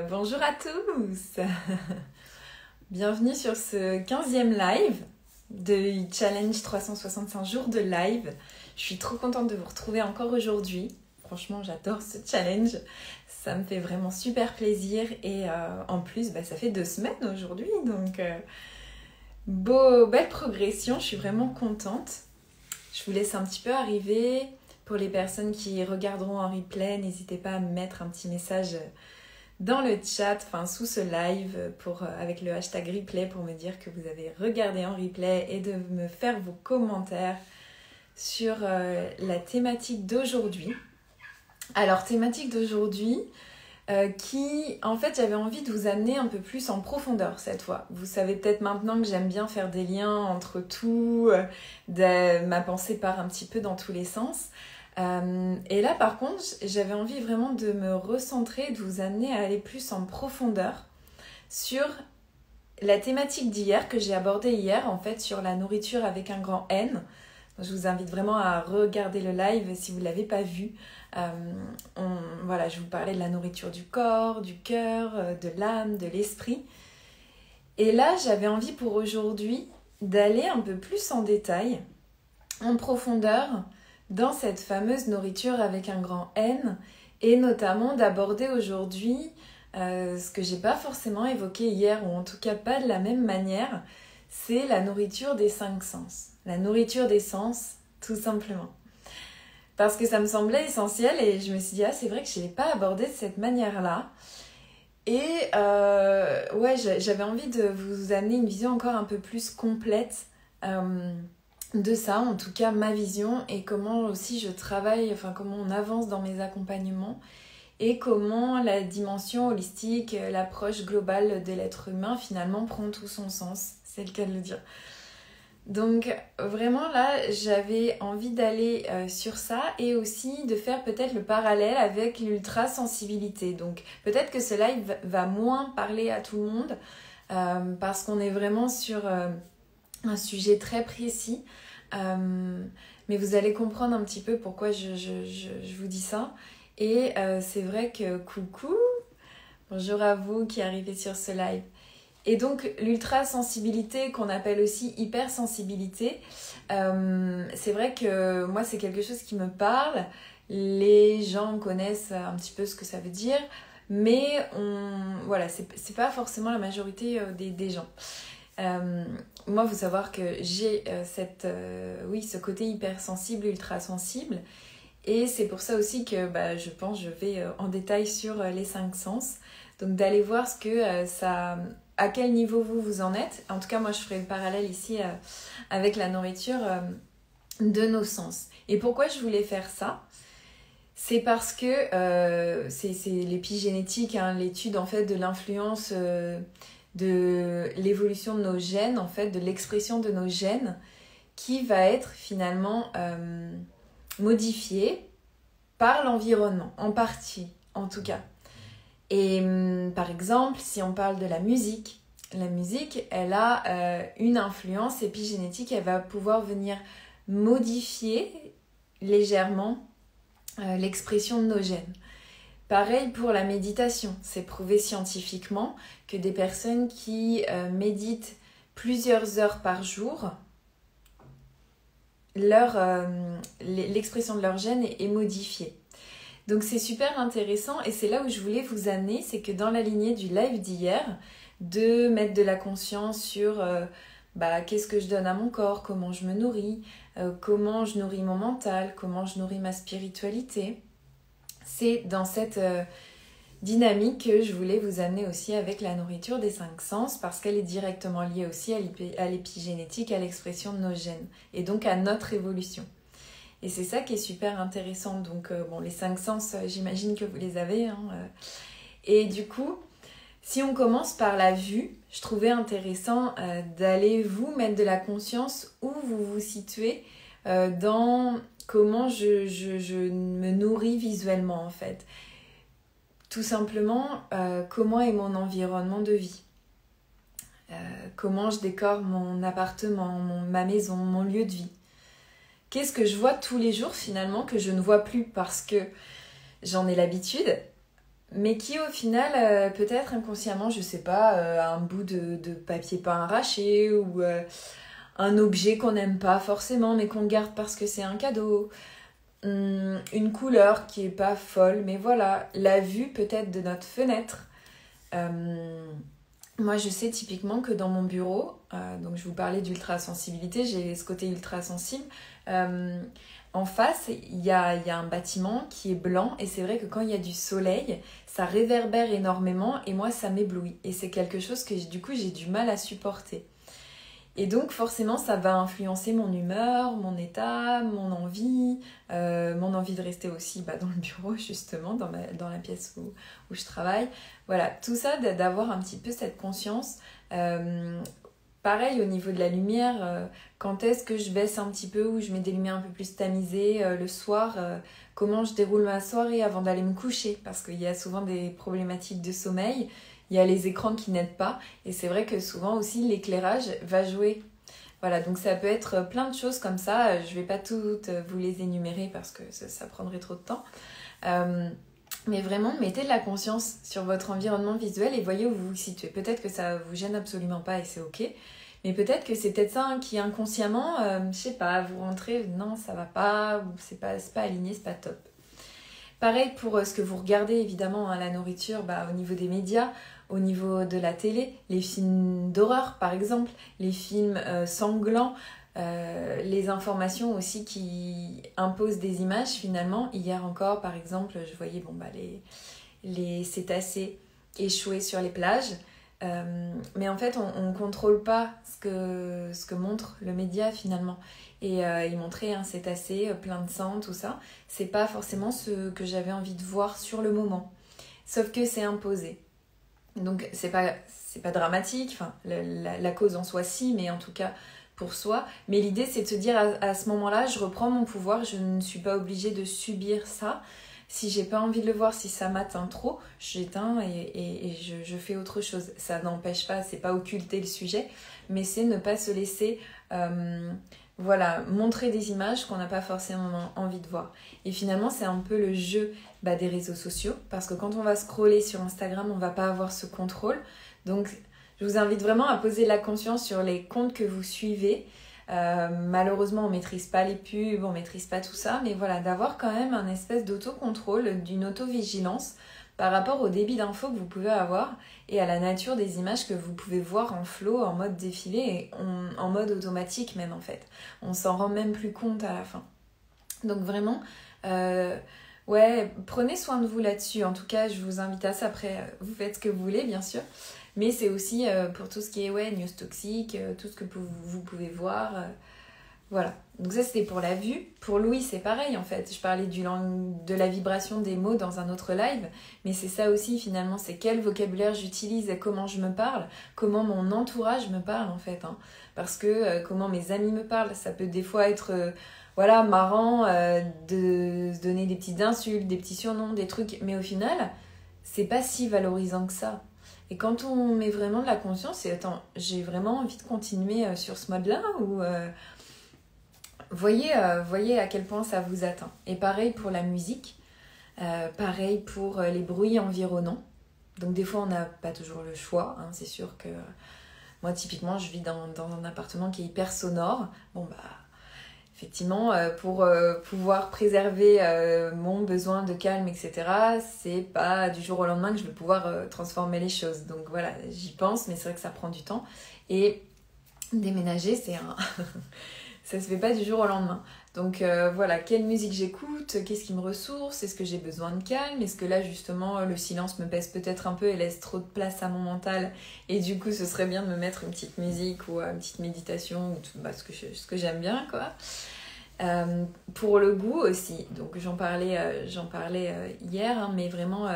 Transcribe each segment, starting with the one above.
Bonjour à tous. Bienvenue sur ce 15e live de Challenge 365 jours de live. Je suis trop contente de vous retrouver encore aujourd'hui. Franchement, j'adore ce challenge. Ça me fait vraiment super plaisir et en plus, ça fait 2 semaines aujourd'hui. Donc, belle progression. Je suis vraiment contente. Je vous laisse un petit peu arriver. Pour les personnes qui regarderont en replay, n'hésitez pas à me mettre un petit message dans le chat, sous ce live, avec le hashtag replay pour me dire que vous avez regardé en replay et de me faire vos commentaires sur la thématique d'aujourd'hui. Alors, thématique d'aujourd'hui qui, en fait, j'avais envie de vous amener un peu plus en profondeur cette fois. Vous savez peut-être maintenant que j'aime bien faire des liens entre tout, ma pensée part un petit peu dans tous les sens. Et là par contre j'avais envie vraiment de me recentrer, de vous amener à aller plus en profondeur sur la thématique d'hier que j'ai abordée hier en fait sur la nourriture avec un grand N. Je vous invite vraiment à regarder le live si vous ne l'avez pas vu. Je vous parlais de la nourriture du corps, du cœur, de l'âme, de l'esprit. Et là j'avais envie pour aujourd'hui d'aller un peu plus en détail, en profondeur, dans cette fameuse nourriture avec un grand N, et notamment d'aborder aujourd'hui ce que j'ai pas forcément évoqué hier, ou en tout cas pas de la même manière, c'est la nourriture des 5 sens. La nourriture des sens, tout simplement. Parce que ça me semblait essentiel et je me suis dit, c'est vrai que je ne l'ai pas abordé de cette manière-là. Et j'avais envie de vous amener une vision encore un peu plus complète de ça, en tout cas ma vision, et comment aussi je travaille, comment on avance dans mes accompagnements et comment la dimension holistique, l'approche globale de l'être humain finalement prend tout son sens, c'est le cas de le dire. Donc vraiment là j'avais envie d'aller sur ça et aussi de faire peut-être le parallèle avec l'ultra-sensibilité. Donc peut-être que ce live va moins parler à tout le monde parce qu'on est vraiment sur un sujet très précis, mais vous allez comprendre un petit peu pourquoi je vous dis ça. Et c'est vrai que coucou, bonjour à vous qui arrivez sur ce live. Et donc l'ultra-sensibilité qu'on appelle aussi hypersensibilité, c'est vrai que moi c'est quelque chose qui me parle, les gens connaissent un petit peu ce que ça veut dire, mais c'est pas forcément la majorité des gens. Moi, il faut savoir que j'ai ce côté hypersensible, ultra-sensible. Et c'est pour ça aussi que je pense je vais en détail sur les 5 sens. Donc d'aller voir ce que à quel niveau vous en êtes. En tout cas, moi, je ferai le parallèle ici avec la nourriture de nos sens. Et pourquoi je voulais faire ça ? C'est parce que c'est l'épigénétique, l'étude en fait de l'influence de l'évolution de nos gènes, en fait, de l'expression de nos gènes, qui va être finalement modifiée par l'environnement, en partie, en tout cas. Et par exemple, si on parle de la musique, elle a une influence épigénétique, elle va pouvoir venir modifier légèrement l'expression de nos gènes. Pareil pour la méditation, c'est prouvé scientifiquement que des personnes qui méditent plusieurs heures par jour, l'expression de leur gène est modifiée. Donc c'est super intéressant et c'est là où je voulais vous amener, c'est que dans la lignée du live d'hier, de mettre de la conscience sur qu'est-ce que je donne à mon corps, comment je me nourris, comment je nourris mon mental, comment je nourris ma spiritualité. C'est dans cette dynamique que je voulais vous amener aussi avec la nourriture des 5 sens parce qu'elle est directement liée aussi à l'épigénétique, à l'expression de nos gènes et donc à notre évolution. Et c'est ça qui est super intéressant. Donc les 5 sens, j'imagine que vous les avez. Et du coup, si on commence par la vue, je trouvais intéressant d'aller vous mettre de la conscience où vous vous situez dans comment je me nourris visuellement en fait. Tout simplement, comment est mon environnement de vie, comment je décore mon appartement, ma maison, mon lieu de vie. Qu'est-ce que je vois tous les jours finalement que je ne vois plus parce que j'en ai l'habitude, mais qui au final, peut-être inconsciemment, je sais pas, un bout de papier peint arraché ou un objet qu'on n'aime pas forcément mais qu'on garde parce que c'est un cadeau, une couleur qui est pas folle, mais voilà, la vue peut-être de notre fenêtre. Moi je sais typiquement que dans mon bureau, donc je vous parlais d'ultrasensibilité, j'ai ce côté ultrasensible, en face il y a un bâtiment qui est blanc et c'est vrai que quand il y a du soleil ça réverbère énormément et moi ça m'éblouit et c'est quelque chose que du coup j'ai du mal à supporter. Et donc forcément ça va influencer mon humeur, mon état, mon envie de rester aussi dans le bureau justement, dans la pièce où je travaille. Voilà, tout ça d'avoir un petit peu cette conscience. Pareil au niveau de la lumière, quand est-ce que je baisse un petit peu ou je mets des lumières un peu plus tamisées le soir, comment je déroule ma soirée avant d'aller me coucher, parce qu'il y a souvent des problématiques de sommeil. Il y a les écrans qui n'aident pas et c'est vrai que souvent aussi l'éclairage va jouer. Voilà, donc ça peut être plein de choses comme ça. Je ne vais pas toutes vous les énumérer parce que ça prendrait trop de temps. Mais vraiment, mettez de la conscience sur votre environnement visuel et voyez où vous vous situez. Peut-être que ça vous gêne absolument pas et c'est ok. Mais peut-être que c'est peut-être ça qui inconsciemment, je sais pas, vous rentrez, non ça va pas, ou c'est pas aligné, c'est pas top. Pareil pour ce que vous regardez évidemment, la nourriture, au niveau des médias, au niveau de la télé, les films d'horreur par exemple, les films sanglants, les informations aussi qui imposent des images finalement. Hier encore par exemple, je voyais les cétacés échoués sur les plages. Mais en fait on ne contrôle pas ce que montre le média finalement. Et il montrait un cétacé plein de sang, tout ça. C'est pas forcément ce que j'avais envie de voir sur le moment. Sauf que c'est imposé. Donc c'est pas dramatique, enfin, la cause en soi si, mais en tout cas pour soi. Mais l'idée c'est de se dire à ce moment-là, je reprends mon pouvoir, je ne suis pas obligée de subir ça. Si j'ai pas envie de le voir, si ça m'atteint trop, j'éteins et je fais autre chose. Ça n'empêche pas, c'est pas occulter le sujet, mais c'est ne pas se laisser montrer des images qu'on n'a pas forcément envie de voir. Et finalement, c'est un peu le jeu des réseaux sociaux, parce que quand on va scroller sur Instagram, on va pas avoir ce contrôle. Donc, je vous invite vraiment à poser la conscience sur les comptes que vous suivez. Malheureusement, on maîtrise pas les pubs, on maîtrise pas tout ça, mais voilà, d'avoir quand même un espèce d'autocontrôle, d'une autovigilance par rapport au débit d'infos que vous pouvez avoir et à la nature des images que vous pouvez voir en flow, en mode défilé et en mode automatique même en fait. On s'en rend même plus compte à la fin. Donc vraiment, prenez soin de vous là-dessus. En tout cas, je vous invite à ça. Après, vous faites ce que vous voulez, bien sûr. Mais c'est aussi pour tout ce qui est news toxiques, tout ce que vous pouvez voir. Voilà. Donc ça, c'était pour la vue. Pour l'ouïe, c'est pareil, en fait. Je parlais de la vibration des mots dans un autre live. Mais c'est ça aussi, finalement. C'est quel vocabulaire j'utilise, comment je me parle, comment mon entourage me parle, en fait. Parce que comment mes amis me parlent, ça peut des fois être... marrant de se donner des petites insultes, des petits surnoms, des trucs. Mais au final, c'est pas si valorisant que ça. Et quand on met vraiment de la conscience, c'est attends, j'ai vraiment envie de continuer sur ce mode-là ou voyez à quel point ça vous atteint. Et pareil pour la musique, pareil pour les bruits environnants. Donc des fois, on n'a pas toujours le choix. C'est sûr que moi, typiquement, je vis dans un appartement qui est hyper sonore. Effectivement, pour pouvoir préserver mon besoin de calme, etc., c'est pas du jour au lendemain que je vais pouvoir transformer les choses. Donc voilà, j'y pense, mais c'est vrai que ça prend du temps. Et déménager, ça se fait pas du jour au lendemain. Donc quelle musique j'écoute, qu'est-ce qui me ressource, est-ce que j'ai besoin de calme, est-ce que là justement le silence me pèse peut-être un peu et laisse trop de place à mon mental et du coup ce serait bien de me mettre une petite musique ou une petite méditation ou ce que j'aime bien quoi. Pour le goût aussi, donc j'en parlais hier, mais vraiment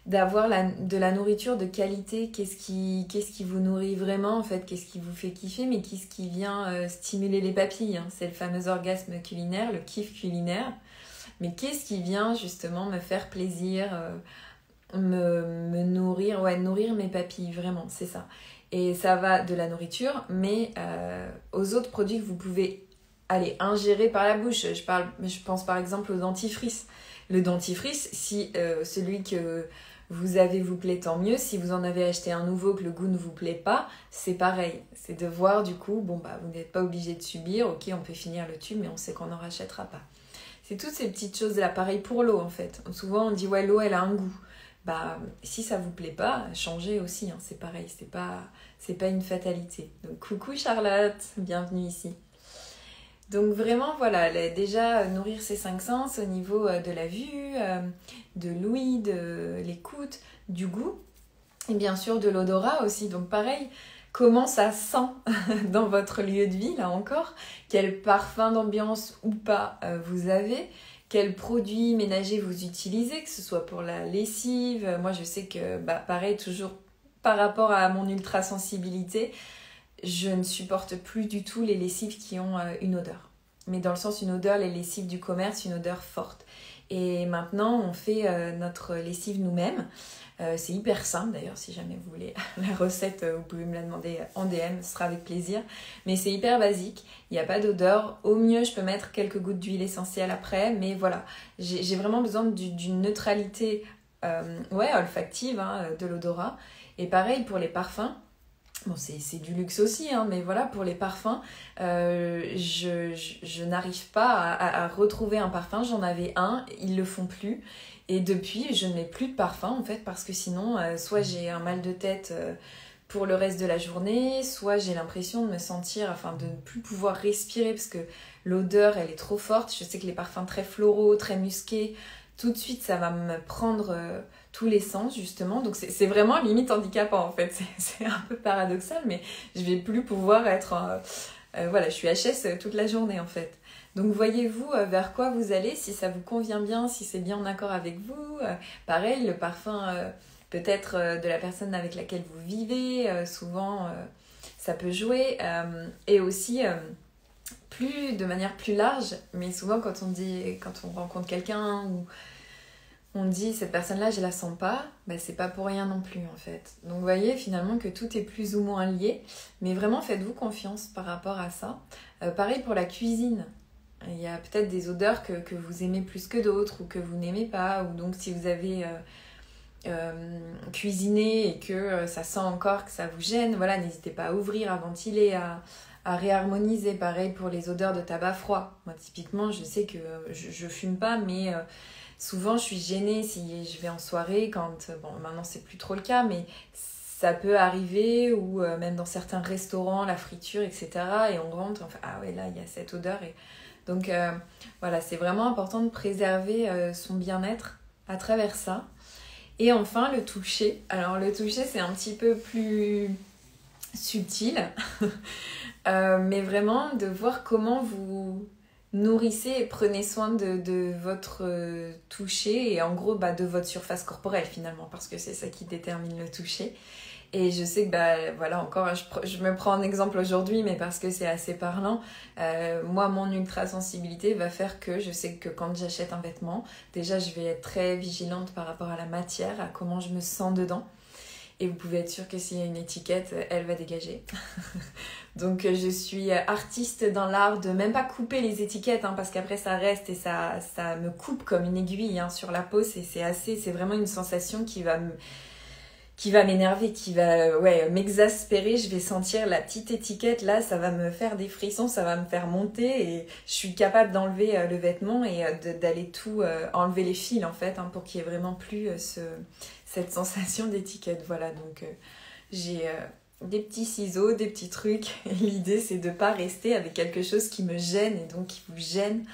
d'avoir de la nourriture de qualité, qu'est-ce qui vous nourrit vraiment en fait, qu'est-ce qui vous fait kiffer, mais qu'est-ce qui vient stimuler les papilles, c'est le fameux orgasme culinaire, le kiff culinaire, mais qu'est-ce qui vient justement me faire plaisir, me nourrir, nourrir mes papilles, vraiment, c'est ça. Et ça va de la nourriture, mais aux autres produits que vous pouvez ingérer par la bouche. Je pense par exemple au dentifrice. Le dentifrice, si celui que vous plaît, tant mieux. Si vous en avez acheté un nouveau, que le goût ne vous plaît pas, c'est pareil. C'est de voir du coup, bon bah vous n'êtes pas obligé de subir, ok on peut finir le tube, mais on sait qu'on n'en rachètera pas. C'est toutes ces petites choses là, pareil pour l'eau en fait. Souvent on dit ouais l'eau elle a un goût. Bah si ça vous plaît pas, changez aussi, hein, c'est pareil, c'est pas une fatalité. Donc coucou Charlotte, bienvenue ici. Donc vraiment voilà, déjà nourrir ses 5 sens au niveau de la vue, de l'ouïe, de l'écoute, du goût et bien sûr de l'odorat aussi. Donc pareil, comment ça sent dans votre lieu de vie là encore, quel parfum d'ambiance ou pas vous avez, quels produits ménagers vous utilisez, que ce soit pour la lessive. Moi je sais que pareil toujours par rapport à mon ultra-sensibilité, je ne supporte plus du tout les lessives qui ont une odeur. Mais dans le sens une odeur, les lessives du commerce, une odeur forte. Et maintenant, on fait notre lessive nous-mêmes. C'est hyper simple d'ailleurs, si jamais vous voulez la recette, vous pouvez me la demander en DM, ce sera avec plaisir. Mais c'est hyper basique, il n'y a pas d'odeur. Au mieux, je peux mettre quelques gouttes d'huile essentielle après, mais voilà. J'ai vraiment besoin d'une neutralité olfactive de l'odorat. Et pareil pour les parfums. Bon, c'est du luxe aussi, hein, mais voilà, pour les parfums, je n'arrive pas à retrouver un parfum. J'en avais un, ils le font plus. Et depuis, je n'ai plus de parfum, en fait, parce que sinon, soit j'ai un mal de tête pour le reste de la journée, soit j'ai l'impression de me sentir, enfin, de ne plus pouvoir respirer, parce que l'odeur, elle est trop forte. Je sais que les parfums très floraux, très musqués, tout de suite, ça va me prendre tous les sens, justement. Donc, c'est vraiment limite handicapant, en fait. C'est un peu paradoxal, mais je vais plus pouvoir être... je suis HS toute la journée, en fait. Donc, voyez-vous vers quoi vous allez, si ça vous convient bien, si c'est bien en accord avec vous. Pareil, le parfum, peut-être de la personne avec laquelle vous vivez, souvent, ça peut jouer. Et aussi... de manière plus large, mais souvent quand on rencontre quelqu'un ou on dit cette personne-là je la sens pas, c'est pas pour rien non plus en fait. Donc vous voyez finalement que tout est plus ou moins lié, mais vraiment faites-vous confiance par rapport à ça. Pareil pour la cuisine, il y a peut-être des odeurs que vous aimez plus que d'autres ou que vous n'aimez pas, ou donc si vous avez cuisiné et que ça sent encore, que ça vous gêne, voilà, n'hésitez pas à ouvrir, à ventiler, à réharmoniser. Pareil pour les odeurs de tabac froid. Moi, typiquement, je sais que je fume pas, mais souvent, je suis gênée si je vais en soirée quand... Bon, maintenant, c'est plus trop le cas, mais ça peut arriver, ou même dans certains restaurants, la friture, etc. Et on rentre, enfin, ah ouais, là, il y a cette odeur. Et... Donc, voilà, c'est vraiment important de préserver son bien-être à travers ça. Et enfin, le toucher. Alors, le toucher, c'est un petit peu plus subtil. Mais vraiment de voir comment vous nourrissez et prenez soin de votre toucher et en gros de votre surface corporelle finalement, parce que c'est ça qui détermine le toucher. Et je sais que voilà, encore je me prends un exemple aujourd'hui, mais parce que c'est assez parlant, moi mon ultra-sensibilité va faire que je sais que quand j'achète un vêtement, déjà je vais être très vigilante par rapport à la matière, à comment je me sens dedans. Et vous pouvez être sûr que s'il y a une étiquette, elle va dégager. Donc je suis artiste dans l'art de même pas couper les étiquettes, parce qu'après ça reste et ça me coupe comme une aiguille sur la peau. C'est vraiment une sensation qui va m'énerver, qui va m'exaspérer. Je vais sentir la petite étiquette là, ça va me faire des frissons, ça va me faire monter et je suis capable d'enlever le vêtement et d'aller tout enlever les fils en fait, pour qu'il y ait vraiment plus cette sensation d'étiquette. Voilà, donc j'ai des petits ciseaux, des petits trucs. Et l'idée, c'est de ne pas rester avec quelque chose qui me gêne et donc qui vous gêne,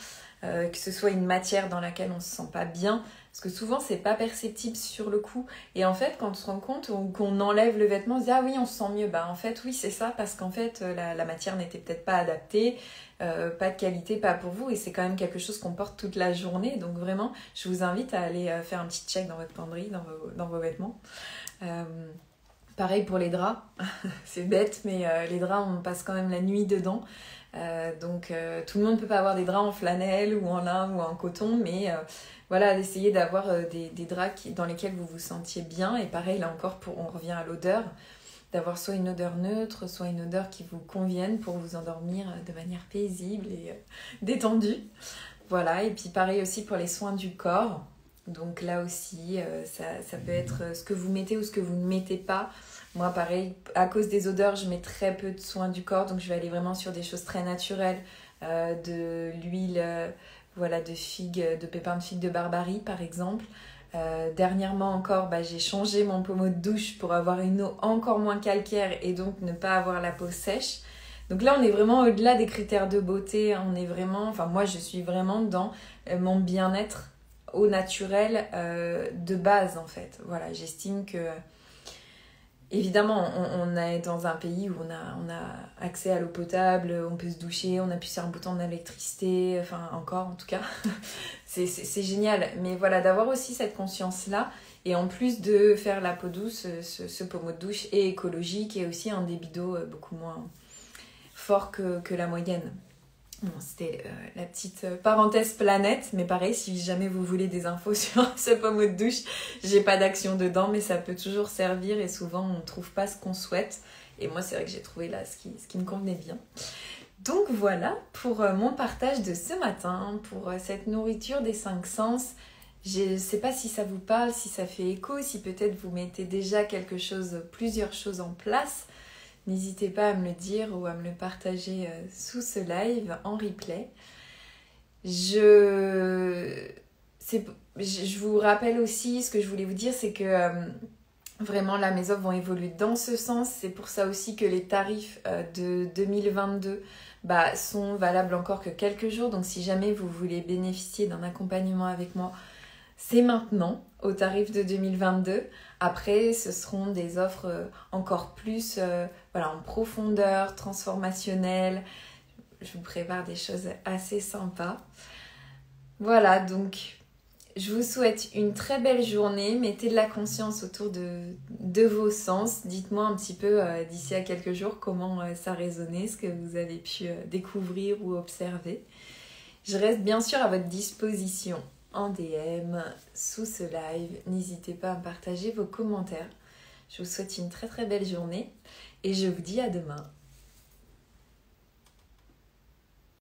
que ce soit une matière dans laquelle on ne se sent pas bien. Parce que souvent, c'est pas perceptible sur le coup. Et en fait, quand on se rend compte qu'on enlève le vêtement, on se dit « Ah oui, on se sent mieux ». En fait, oui, c'est ça, parce qu'en fait, la matière n'était peut-être pas adaptée, pas de qualité, pas pour vous. Et c'est quand même quelque chose qu'on porte toute la journée. Donc vraiment, je vous invite à aller faire un petit check dans votre penderie, dans vos vêtements. Pareil pour les draps. C'est bête, mais les draps, on passe quand même la nuit dedans. Donc tout le monde ne peut pas avoir des draps en flanelle ou en lin ou en coton, mais voilà, d'essayer d'avoir des draps dans lesquels vous vous sentiez bien. Et pareil, là encore, on revient à l'odeur, d'avoir soit une odeur neutre, soit une odeur qui vous convienne pour vous endormir de manière paisible et détendue. Voilà, et puis pareil aussi pour les soins du corps. Donc là aussi, ça peut être ce que vous mettez ou ce que vous ne mettez pas. Moi, pareil, à cause des odeurs, je mets très peu de soins du corps, donc je vais aller vraiment sur des choses très naturelles, de l'huile, voilà, de figue, de pépins de figue de Barbarie, par exemple. Dernièrement encore, j'ai changé mon pommeau de douche pour avoir une eau encore moins calcaire et donc ne pas avoir la peau sèche. Donc là, on est vraiment au-delà des critères de beauté. On est vraiment, enfin moi, je suis vraiment dans mon bien-être au naturel de base, en fait. Voilà, j'estime que évidemment, on est dans un pays où on a accès à l'eau potable, on peut se doucher, on appuie sur un bouton d'électricité, enfin encore en tout cas, c'est génial. Mais voilà, d'avoir aussi cette conscience-là, et en plus de faire la peau douce, ce pommeau de douche est écologique et aussi un débit d'eau beaucoup moins fort que la moyenne. Bon, c'était la petite parenthèse planète, mais pareil, si jamais vous voulez des infos sur ce pommeau de douche, j'ai pas d'action dedans, mais ça peut toujours servir et souvent on trouve pas ce qu'on souhaite. Et moi, c'est vrai que j'ai trouvé là ce qui me convenait bien. Donc voilà pour mon partage de ce matin, pour cette nourriture des 5 sens. Je sais pas si ça vous parle, si ça fait écho, si peut-être vous mettez déjà plusieurs choses en place. N'hésitez pas à me le dire ou à me le partager sous ce live en replay. Je vous rappelle aussi, ce que je voulais vous dire, c'est que vraiment là, mes offres vont évoluer dans ce sens. C'est pour ça aussi que les tarifs de 2022 sont valables encore que quelques jours. Donc si jamais vous voulez bénéficier d'un accompagnement avec moi, c'est maintenant, au tarif de 2022. Après, ce seront des offres encore plus en profondeur, transformationnelles. Je vous prépare des choses assez sympas. Voilà, donc je vous souhaite une très belle journée. Mettez de la conscience autour de vos sens. Dites-moi un petit peu d'ici à quelques jours comment ça résonnait, ce que vous avez pu découvrir ou observer. Je reste bien sûr à votre disposition en DM sous ce live. N'hésitez pas à me partager vos commentaires. Je vous souhaite une très très belle journée et je vous dis à demain.